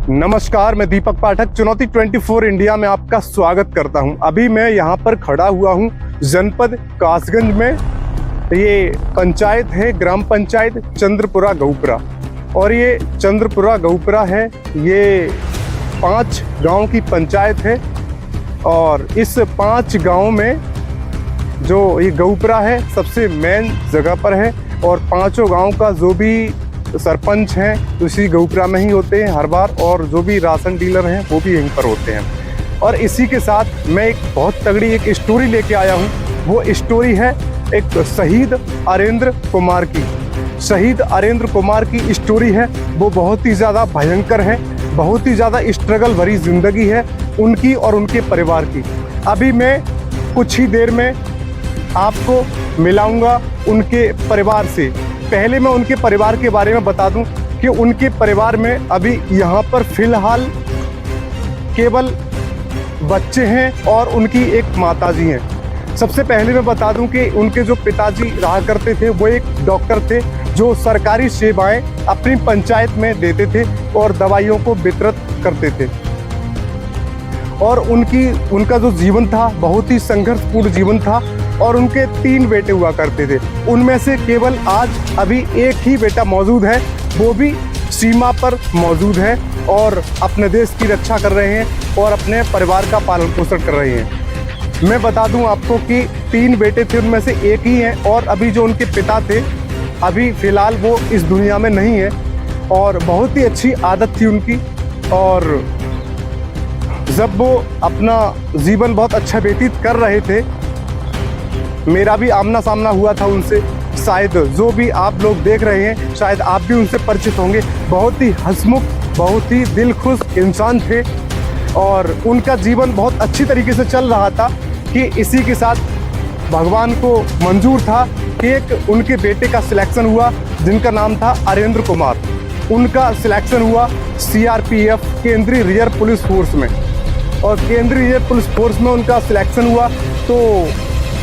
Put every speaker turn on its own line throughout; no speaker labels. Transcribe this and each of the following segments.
नमस्कार, मैं दीपक पाठक चुनौती 24 इंडिया में आपका स्वागत करता हूं। अभी मैं यहां पर खड़ा हुआ हूं जनपद कासगंज में। ये पंचायत है ग्राम पंचायत चंद्रपुरा गहुपुरा, और ये चंद्रपुरा गहुपुरा है, ये 5 गांव की पंचायत है। और इस 5 गांव में जो ये गहुपुरा है सबसे मेन जगह पर है, और 5 गांव का जो भी सरपंच हैं उसी गहुपुरा में ही होते हैं हर बार, और जो भी राशन डीलर हैं वो भी यहीं पर होते हैं। और इसी के साथ मैं एक बहुत तगड़ी एक स्टोरी लेके आया हूँ। वो स्टोरी है एक शहीद अरेंद्र कुमार की। शहीद अरेंद्र कुमार की स्टोरी है, वो बहुत ही ज़्यादा भयंकर है, बहुत ही ज़्यादा स्ट्रगल भरी ज़िंदगी है उनकी और उनके परिवार की। अभी मैं कुछ ही देर में आपको मिलाऊंगा उनके परिवार से। पहले मैं उनके परिवार के बारे में बता दूं कि उनके परिवार में अभी यहाँ पर फिलहाल केवल बच्चे हैं और उनकी एक माताजी हैं। सबसे पहले मैं बता दूं कि उनके जो पिताजी रहा करते थे वो एक डॉक्टर थे, जो सरकारी सेवाएं अपनी पंचायत में देते थे और दवाइयों को वितरित करते थे। और उनका जो जीवन था बहुत ही संघर्षपूर्ण जीवन था, और उनके 3 बेटे हुआ करते थे। उनमें से केवल आज अभी एक ही बेटा मौजूद है, वो भी सीमा पर मौजूद है और अपने देश की रक्षा कर रहे हैं और अपने परिवार का पालन पोषण कर रहे हैं। मैं बता दूं आपको कि 3 बेटे थे, उनमें से एक ही हैं, और अभी जो उनके पिता थे अभी फ़िलहाल वो इस दुनिया में नहीं है। और बहुत ही अच्छी आदत थी उनकी, और जब वो अपना जीवन बहुत अच्छा व्यतीत कर रहे थे, मेरा भी आमना सामना हुआ था उनसे। शायद जो भी आप लोग देख रहे हैं शायद आप भी उनसे परिचित होंगे। बहुत ही हंसमुख, बहुत ही दिल खुश इंसान थे, और उनका जीवन बहुत अच्छी तरीके से चल रहा था कि इसी के साथ भगवान को मंजूर था कि एक उनके बेटे का सिलेक्शन हुआ जिनका नाम था अरेंद्र कुमार। उनका सिलेक्शन हुआ CRPF केंद्रीय रिजर्व पुलिस फोर्स में, और केंद्रीय रिजर्व पुलिस फोर्स में उनका सिलेक्शन हुआ। तो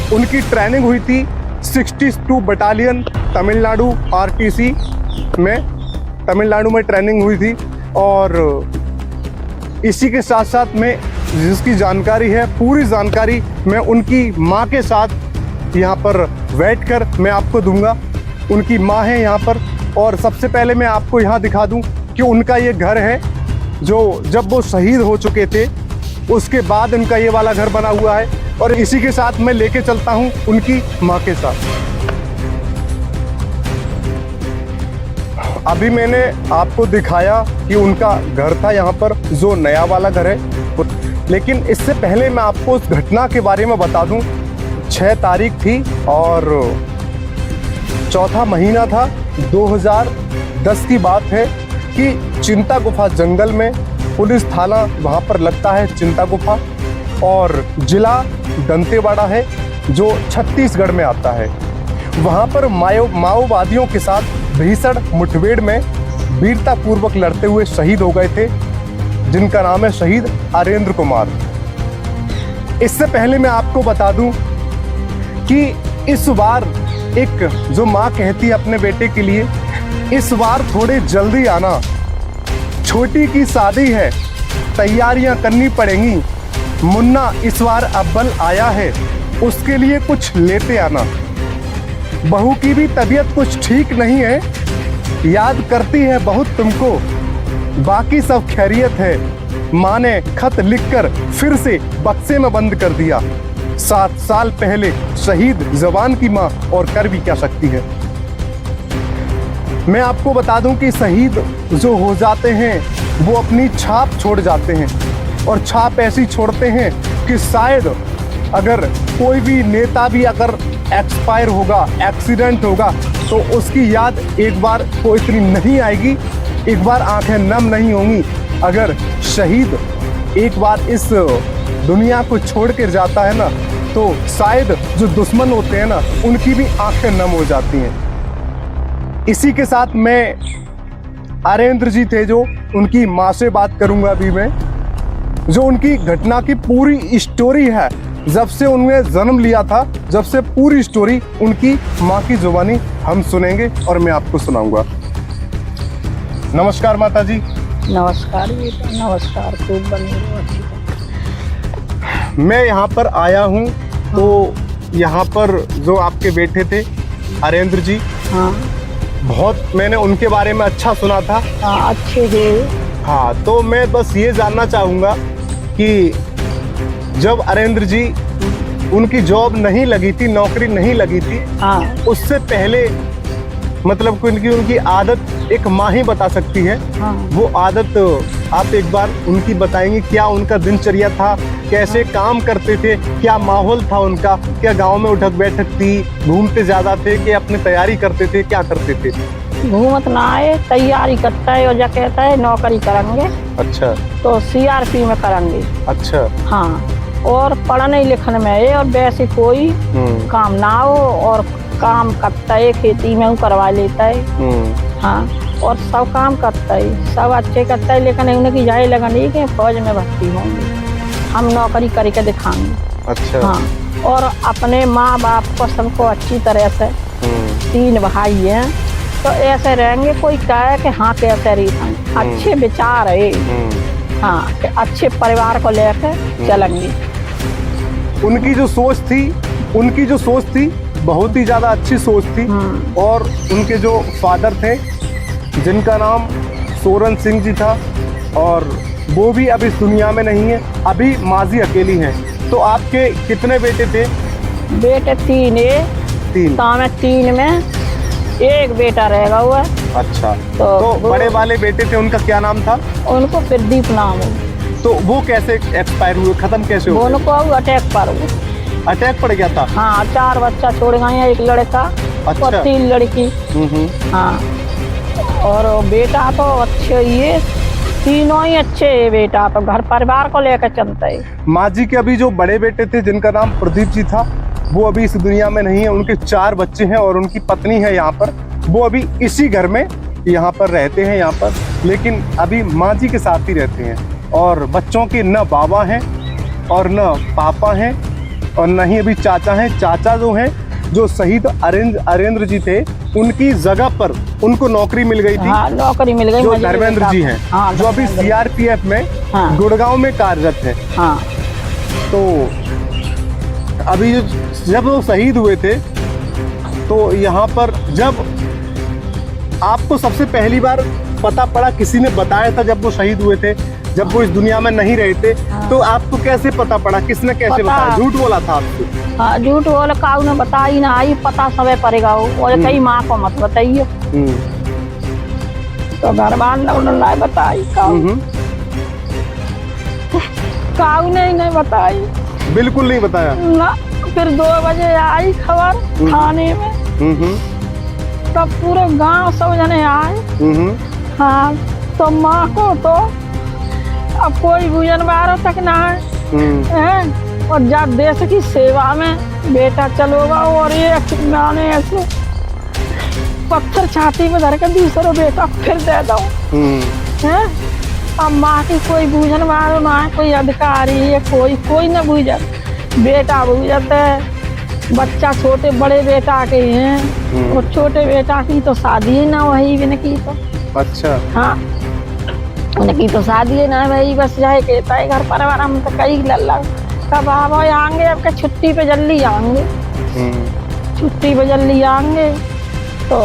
उनकी ट्रेनिंग हुई थी 62 बटालियन तमिलनाडु RTC में, तमिलनाडु में ट्रेनिंग हुई थी। और इसी के साथ साथ में जिसकी जानकारी है, पूरी जानकारी मैं उनकी माँ के साथ यहाँ पर बैठकर मैं आपको दूंगा। उनकी माँ है यहाँ पर, और सबसे पहले मैं आपको यहाँ दिखा दूँ कि उनका ये घर है, जो जब वो शहीद हो चुके थे उसके बाद उनका ये वाला घर बना हुआ है। और इसी के साथ मैं लेके चलता हूँ उनकी माँ के साथ। अभी मैंने आपको दिखाया कि उनका घर था यहाँ पर, जो नया वाला घर है। लेकिन इससे पहले मैं आपको उस घटना के बारे में बता दूँ। 6 तारीख थी और 4था महीना था, 2010 की बात है कि चिंता गुफा जंगल में पुलिस थाना वहाँ पर लगता है, चिंता गुफा, और जिला दंतेवाड़ा है जो छत्तीसगढ़ में आता है। वहाँ पर माओवादियों के साथ भीषण मुठभेड़ में वीरतापूर्वक लड़ते हुए शहीद हो गए थे, जिनका नाम है शहीद अरेंद्र कुमार। इससे पहले मैं आपको बता दूं कि इस बार एक जो माँ कहती है अपने बेटे के लिए, इस बार थोड़े जल्दी आना, छोटी की शादी है, तैयारियां करनी पड़ेंगी। मुन्ना इस बार अव्वल आया है, उसके लिए कुछ लेते आना। बहू की भी तबीयत कुछ ठीक नहीं है, याद करती है बहुत तुमको, बाकी सब खैरियत है। माँ ने खत लिखकर फिर से बक्से में बंद कर दिया। 7 साल पहले शहीद जवान की माँ और कर भी क्या सकती है। मैं आपको बता दूं कि शहीद जो हो जाते हैं वो अपनी छाप छोड़ जाते हैं, और छाप ऐसी छोड़ते हैं कि शायद अगर कोई भी नेता भी अगर एक्सपायर होगा, एक्सीडेंट होगा, तो उसकी याद एक बार को इतनी नहीं आएगी, एक बार आंखें नम नहीं होंगी। अगर शहीद एक बार इस दुनिया को छोड़ कर जाता है ना, तो शायद जो दुश्मन होते हैं ना उनकी भी आंखें नम हो जाती हैं। इसी के साथ मैं अरेंद्र जी थे जो उनकी माँ से बात करूंगा अभी मैं, जो उनकी घटना की पूरी स्टोरी है, जब से उन्होंने जन्म लिया था, जब से पूरी स्टोरी उनकी माँ की जुबानी हम सुनेंगे और मैं आपको सुनाऊंगा। नमस्कार माता जी।
नमस्कार बेटा, नमस्कार। खूब बनी रहो, अच्छी तरह।
मैं यहाँ पर आया हूँ तो यहाँ पर जो आपके बेटे थे अरेंद्र जी,
हाँ
बहुत मैंने उनके बारे में अच्छा सुना था।
हाँ, अच्छे है।
हाँ, तो मैं बस ये जानना चाहूँगा कि जब अरेंद्र जी उनकी जॉब नहीं लगी थी, नौकरी नहीं लगी थी,
हाँ
उससे पहले मतलब उनकी आदत एक माँ ही बता सकती है।
हाँ
वो आदत आप एक बार उनकी बताएंगे? क्या उनका दिनचर्या था, कैसे काम करते थे, क्या माहौल था उनका, क्या गांव में उठक बैठक थी, घूमते ज्यादा थे कि अपनी तैयारी करते थे, क्या करते थे?
घूमत ना आए, तैयारी करता है और जा कहता है नौकरी करेंगे।
अच्छा।
तो सीआरपी में करेंगे।
अच्छा।
हाँ, और पढ़ने लिखने में है और वैसे कोई काम ना हो, और काम करता है, खेती में करवा लेता है। हाँ, और सब काम करता है, सब अच्छे करता है, लेकिन उनकी जाए लगन नहीं कि फौज में भर्ती होंगे, हम नौकरी करके दिखाएंगे।
अच्छा।
हाँ, और अपने माँ बाप को सबको अच्छी तरह से, 3 भाई हैं, तो ऐसे रहेंगे। कोई कहे कि हाँ कैसे रही, अच्छे विचार है। हाँ, कि अच्छे परिवार को लेकर चलेंगे।
उनकी जो सोच थी बहुत ही ज्यादा अच्छी सोच थी। और उनके जो फादर थे जिनका नाम सोरन सिंह जी था, और वो भी अब इस दुनिया में नहीं है, अभी माँ जी अकेली हैं। तो आपके कितने बेटे थे?
बेटे 3 है।
3।
में 3 में एक बेटा रहेगा हुआ।
अच्छा। तो बड़े वाले बेटे थे, उनका क्या नाम था?
उनको प्रदीप नाम है।
तो वो कैसे एक्सपायर हुए, खत्म कैसे हुए?
उनको अटैक पर हुआ।
अटैक पड़ गया था? हाँ।
4 बच्चा छोड़ गए हैं, एक लड़का।
अच्छा।
और 3 लड़की। हाँ, और बेटा तो अच्छे ही है, तीनों ही अच्छे है। बेटा तो घर परिवार को लेकर चलता है।
माँ जी के अभी जो बड़े बेटे थे जिनका नाम प्रदीप जी था, वो अभी इस दुनिया में नहीं है। उनके 4 बच्चे हैं और उनकी पत्नी है यहाँ पर। वो अभी इसी घर में यहाँ पर रहते हैं यहाँ पर, लेकिन अभी माँ जी के साथ ही रहते हैं। और बच्चों के न बाबा हैं और न पापा हैं और न ही अभी चाचा हैं। चाचा जो हैं, जो शहीद अरेंद्र जी थे, उनकी जगह पर उनको नौकरी मिल गई थी।
हाँ, नौकरी मिल गई।
जो धर्मेंद्र जी हैं।
हाँ,
जो अभी सीआरपीएफ में गुड़गांव में कार्यरत है।
हाँ।
तो अभी जब वो शहीद हुए थे, तो यहाँ पर जब आपको सबसे पहली बार पता पड़ा, किसी ने बताया था जब वो शहीद हुए थे, जब वो इस दुनिया में नहीं रहे थे, तो आपको कैसे पता पड़ा, किसने कैसे बताया? झूठ बोला था आपको?
हाँ, झूठ बोला, काऊ ने बताई ना, आई पता समय पड़ेगा और कई माँ को मत बताइए। तो घर वाले बताई, काऊ ने नहीं बताई,
बिल्कुल नहीं बताया
ना। फिर 2 बजे आई खबर थाने में, तब पूरे गांव सब जने आए। हाँ, तो माँ को तो अब कोई बुझन बार तक ना है। और जब देश की सेवा में बेटा चलोगा, और ये मैंने ऐसे पत्थर छाती में धर के दूसरा बेटा फिर दे दो है। अब माँ की कोई बूझन बार ना है, कोई अधिकारी है, कोई न बूझत। बेटा बूझत है, बच्चा छोटे बड़े बेटा के हैं, और छोटे बेटा की तो शादी है ना, वही भी की तो।
अच्छा।
हाँ, उनकी तो शादी है ना, वही बस जाए कहता है घर परिवार हम तो कई लल्ला कब आएंगे, अब के छुट्टी पे जल्दी आएंगे, छुट्टी पे जल्दी आएंगे। तो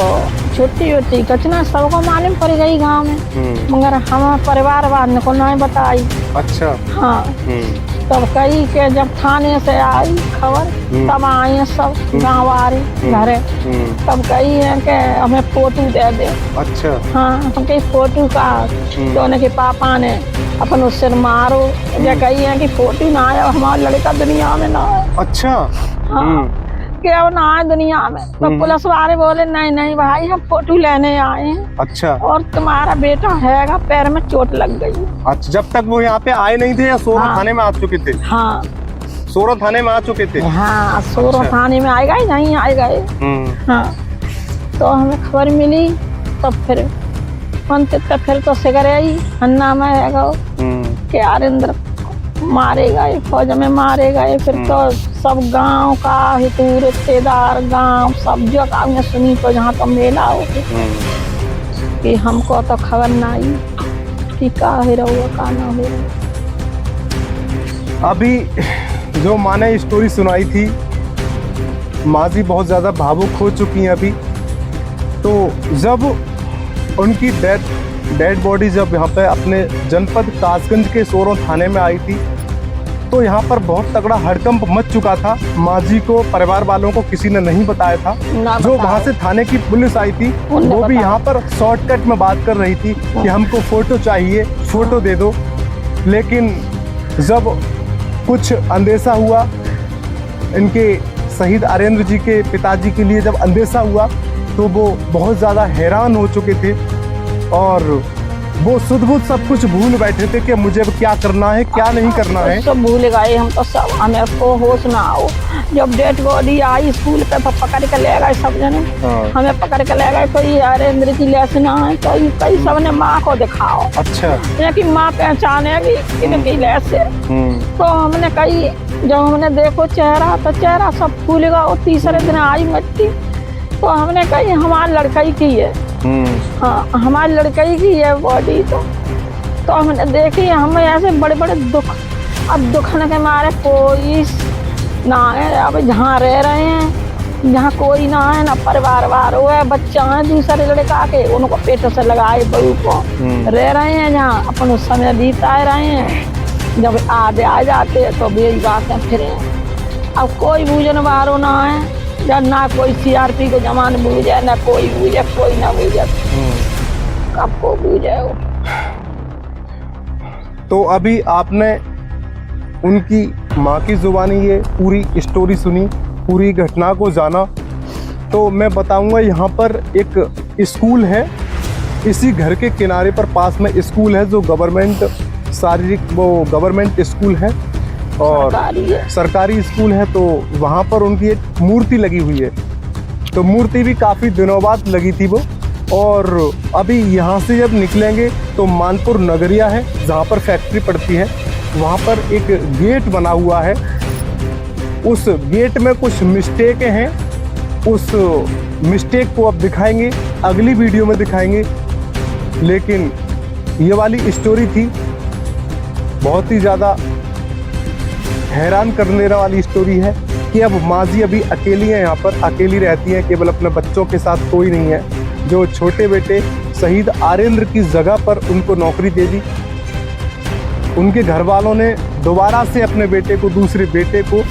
छुट्टी कुछ ना सबको मालूम पड़ गई गांव में, मगर हम परिवार वाले को नहीं बताई। अच्छा। हाँ, तब कही के जब थाने से आई खबर, तब आए सब गाँव वाले घरे, तब कही है कि हमें फोटो दे दे। अच्छा। हाँ, हम कही फोटो का, तो उनके पापा ने अपन उससे मारो, ये कही है कि फोटो ना आया, हमारा लड़का दुनिया में ना है। अच्छा। हाँ, क्या ना आए दुनिया में। तो पुलिस वाले बोले नहीं भाई, हम फोटो लेने आए हैं। अच्छा। और तुम्हारा बेटा हैगा, पैर में चोट लग गई। अच्छा, जब तक वो यहाँ पे आए नहीं थे या सोरो थाने में आ चुके थे? हाँ, सोरो थाने में आ चुके थे। हाँ, सोरो थाने में आए गए, नहीं आए गए। हाँ, तो हमें खबर मिली, तब फिर तो सिगर आई हन्ना में है कि अरेंद्र मारे गए, फौज में मारे गए। फिर तो सब गांव का हितू रिश्तेदार गांव सब जगह में सुनी, तो जहाँ तो मेला हो कि हमको तो खबर ना आई। कि का है रहुआ का ना हो।
अभी जो माँ ने स्टोरी सुनाई थी, माँ जी बहुत ज़्यादा भावुक हो चुकी हैं अभी। तो जब उनकी डेड बॉडी जब यहाँ पे अपने जनपद कासगंज के सोरो थाने में आई थी, तो यहाँ पर बहुत तगड़ा हड़कंप मच चुका था। माँ जी को, परिवार वालों को किसी ने नहीं बताया था। जो वहाँ से थाने की पुलिस आई थी वो भी यहाँ पर शॉर्टकट में बात कर रही थी कि हमको फोटो चाहिए, फोटो दे दो। लेकिन जब कुछ अंदेशा हुआ, इनके शहीद आर्येंद्र जी के पिताजी के लिए जब अंदेशा हुआ, तो वो बहुत ज़्यादा हैरान हो चुके थे और वो सुध-बुध सब कुछ भूल बैठे थे कि मुझे अब क्या करना है, क्या नहीं करना है।
सब भूल गए हम तो सब, हमें को होश ना हो। जब डेड बॉडी आई स्कूल पे पकड़ के ले गए सब जने, हमें पकड़ के ले गए। कोई आर्येंद्र की लेस ना है, कई सबने माँ को दिखाओ। अच्छा, कि माँ पहचानेगी इनकी लेस से। तो हमने कही, जब हमने देखो चेहरा तो चेहरा सब फूल गया। और तीसरे दिन आई मिट्टी, तो हमने कही हमारे लड़का की है। हाँ, हमारे लड़के की है बॉडी। तो हमने देखी, हमें ऐसे बड़े बड़े दुख, अब दुखने के मारे कोई ना है। अब जहाँ रह रहे हैं, जहाँ कोई ना है, ना परिवार वार हुआ है, बच्चा है दूसरे लड़का के, उनको पेट से लगाए बहू को रह रहे हैं, जहाँ अपन उस समय बीता रहे हैं। जब आधे आ जाते तो बेच बातें फिर। अब कोई बूझने वालों ना है, जब ना कोई सीआरपी को जमान बूझे, ना कोई बूझे, कोई ना बूझे। कब को बूझे वो।
तो अभी आपने उनकी माँ की जुबानी ये पूरी स्टोरी सुनी, पूरी घटना को जाना। तो मैं बताऊंगा, यहाँ पर एक स्कूल है, इसी घर के किनारे पर पास में स्कूल है जो गवर्नमेंट गवर्नमेंट स्कूल है और सरकारी स्कूल है। तो वहाँ पर उनकी एक मूर्ति लगी हुई है। तो मूर्ति भी काफ़ी दिनों बाद लगी थी वो। और अभी यहाँ से जब निकलेंगे तो मानपुर नगरिया है, जहाँ पर फैक्ट्री पड़ती है, वहाँ पर एक गेट बना हुआ है। उस गेट में कुछ मिस्टेक हैं, उस मिस्टेक को अब दिखाएंगे, अगली वीडियो में दिखाएंगे। लेकिन ये वाली स्टोरी थी बहुत ही ज़्यादा हैरान करने वाली स्टोरी है कि अब माँ जी अभी अकेली हैं, यहाँ पर अकेली रहती हैं, केवल अपने बच्चों के साथ कोई नहीं है। जो छोटे बेटे शहीद आर्येंद्र की जगह पर उनको नौकरी दे दी। उनके घर वालों ने दोबारा से अपने बेटे को, दूसरे बेटे को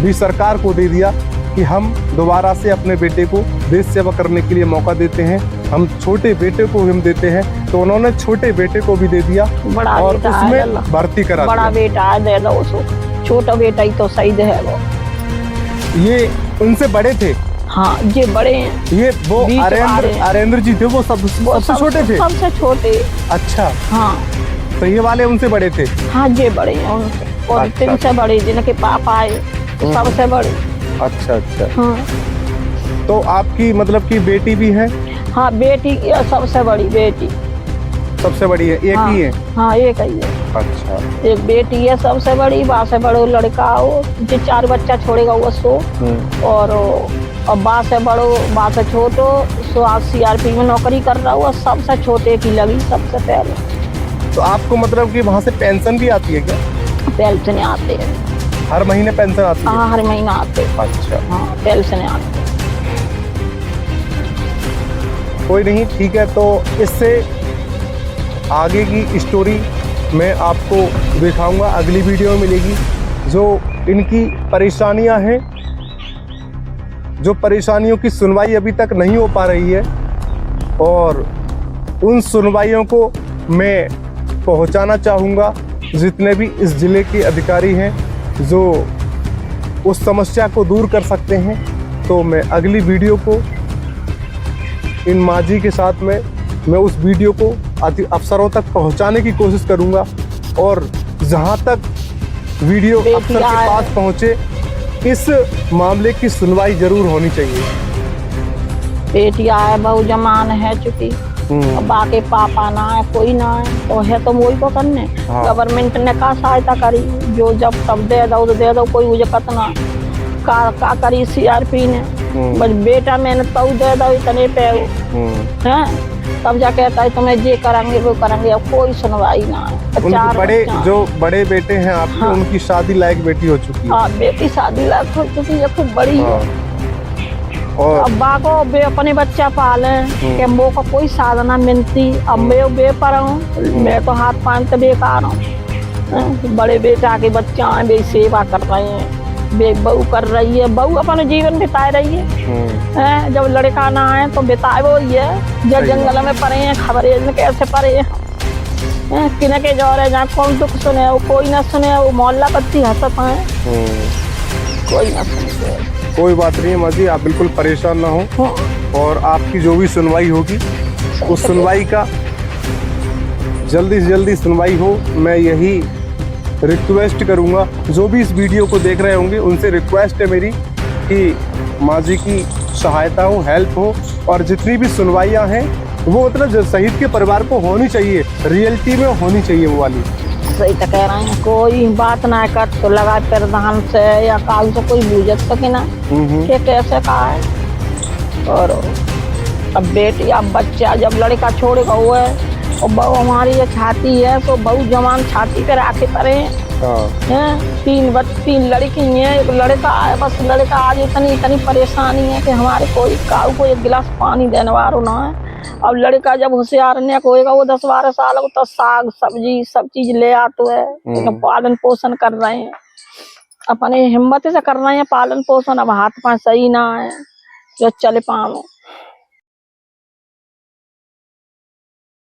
भी सरकार को दे दिया कि हम दोबारा से अपने बेटे को देश सेवा करने के लिए मौका देते हैं, हम छोटे बेटे को हम देते हैं। तो उन्होंने छोटे बेटे को भी दे दिया और उसमें भर्ती करा दिया।
बड़ा बेटा दे दो उसको, छोटा बेटा ही तो शहीद है वो।
ये उनसे बड़े थे?
हाँ, ये बड़े हैं।
ये वो आर्येंद्र जी थे, वो सबसे छोटे थे?
सबसे छोटे।
अच्छा,
हाँ।
तो ये वाले उनसे बड़े थे?
हाँ, ये बड़े हैं उनसे, और तीन से बड़े जिनके पापा आए सबसे बड़े।
अच्छा अच्छा।
हाँ।
तो आपकी मतलब की बेटी भी है?
हाँ, बेटी सबसे बड़ी बेटी।
सबसे बड़ी है, एक ही है?
हाँ, एक ही है।
अच्छा।
एक बेटी है सबसे बड़ी, बा से बड़ो लड़का हो, जो 4 बच्चा छोड़ेगा वो सो। और बा से बड़ो, बा से छोटो सो आज सीआरपी में नौकरी कर रहा हुआ, सबसे छोटे की लगी सबसे पहले।
तो आपको मतलब कि वहाँ से पेंशन भी आती है क्या?
पेंशन आते हैं,
हर महीने पेंशन आती है?
हाँ, हर महीना आते।
अच्छा।
हाँ, पेंशन आते।
कोई नहीं, ठीक है। तो इससे आगे की स्टोरी मैं आपको दिखाऊंगा, अगली वीडियो में मिलेगी। जो इनकी परेशानियां हैं, जो परेशानियों की सुनवाई अभी तक नहीं हो पा रही है, और उन सुनवाइयों को मैं पहुंचाना चाहूँगा जितने भी इस ज़िले के अधिकारी हैं जो उस समस्या को दूर कर सकते हैं। तो मैं अगली वीडियो को इन माँ जी के साथ में मैं उस वीडियो को अफसरों तक पहुंचाने की कोशिश करूंगा, और जहां तक वीडियो अफसर के पास पहुंचे, इस मामले की सुनवाई जरूर होनी चाहिए।
बेटिया है, बहु जमान है चुकी, बाकी पापा ना है, कोई ना है, तो है तो वही को करने।
हाँ।
गवर्नमेंट ने का सहायता करी, जो जब तब दे दो, कोई मुझे पतना का करी सीआरपी ने। बस बेटा मैंने तो दे दो इतने पे है, तब जा कहता है तुम्हें ये करेंगे वो करेंगे, अब कोई सुनवाई ना है।
उनके बड़े जो बड़े बेटे हैं आपके,
हाँ।
उनकी शादी लायक बेटी हो चुकी है।
हाँ, बेटी शादी लायक हो चुकी है, खूब बड़ी है।
और
अब्बा को बे अपने बच्चा पाले कि वो को कोई साधना मिलती, अब मैं बे पर हूँ, मैं तो हाथ पांव से बेकार हूँ। बड़े बेटा के बच्चा हैं, वे सेवा कर रहे हैं, वे बहू कर रही है, बहू अपना जीवन बिता रही है। जब लड़का ना आए तो बिताए वो ही है। जब जंगल में पड़े हैं, खबर कैसे पड़े हैं, किन के जोर है, जहाँ कौन दुख सुने वो कोई ना सुने, वो मोहल्ला पत्ती हंसत है, कोई ना सुने।
कोई बात नहीं माँ जी, आप बिल्कुल परेशान ना हो, और आपकी जो भी सुनवाई होगी उस सुनवाई का जल्दी से जल्दी सुनवाई हो, मैं यही रिक्वेस्ट करूंगा। जो भी इस वीडियो को देख रहे होंगे उनसे रिक्वेस्ट है मेरी कि माँ जी की सहायता हो, हेल्प हो, और जितनी भी सुनवाइयाँ हैं वो मतलब शहीद के परिवार को होनी चाहिए, रियलिटी में होनी चाहिए वो वाली।
सही तो कह रहे हैं, कोई बात ना कर तो लगा प्रधान से या काल से कोई बूझ सके ना कि कैसे कहा है। और अब बेटी अब बच्चा जब लड़का छोड़ेगा वो है, और बहू हमारी ये छाती है तो बहू जवान छाती पे आके पड़े हैं। तीन लड़की हैं, एक लड़का है, बस लड़का आज इतनी परेशानी है कि हमारे कोई काऊ को एक गिलास पानी देने वाला ना है। अब लड़का जब होशियार ने होएगा वो 10-12 साल को, तो साग सब्जी सब चीज ले आते है, पालन पोषण कर रहे हैं, अपने हिम्मत से कर रहे हैं पालन पोषण। अब हाथ पांव सही ना है जो चल पाओ।